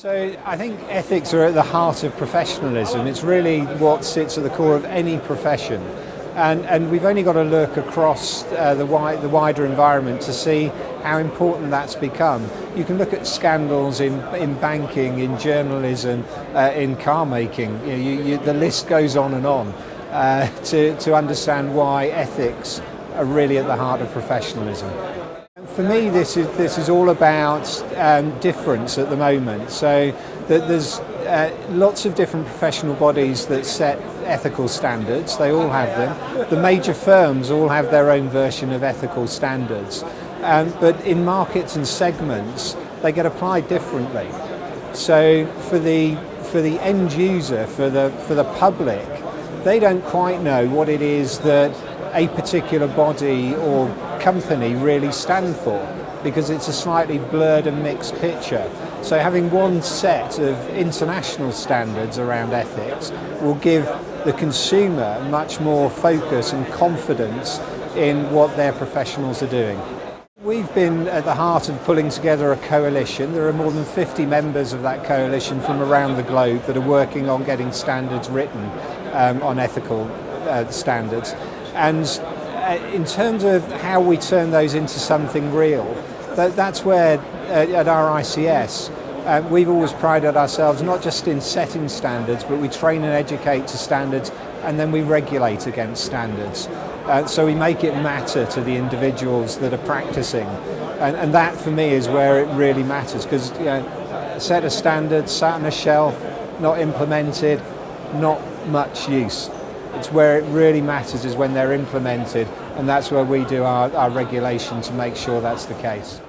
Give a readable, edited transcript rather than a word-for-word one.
So I think ethics are at the heart of professionalism. It's really what sits at the core of any profession. And we've only got to look across the wider environment to see how important that's become. You can look at scandals in banking, in journalism, in car making. The list goes on and on to understand why ethics are really at the heart of professionalism. For me, this is all about difference at the moment. So that there's lots of different professional bodies that set ethical standards. They all have them. The major firms all have their own version of ethical standards. But in markets and segments, they get applied differently. So for the end user, for the public, they don't quite know what it is that a particular body or company really stand for, because it's a slightly blurred and mixed picture. So having one set of international standards around ethics will give the consumer much more focus and confidence in what their professionals are doing. We've been at the heart of pulling together a coalition. There are more than 50 members of that coalition from around the globe that are working on getting standards written on ethical standards. And in terms of how we turn those into something real, that's where at RICS we've always prided ourselves not just in setting standards, but we train and educate to standards, and then we regulate against standards. So we make it matter to the individuals that are practicing, and that for me is where it really matters, because a set of standards sat on a shelf, not implemented, not much use. It's where it really matters is when they're implemented, and that's where we do our regulation to make sure that's the case.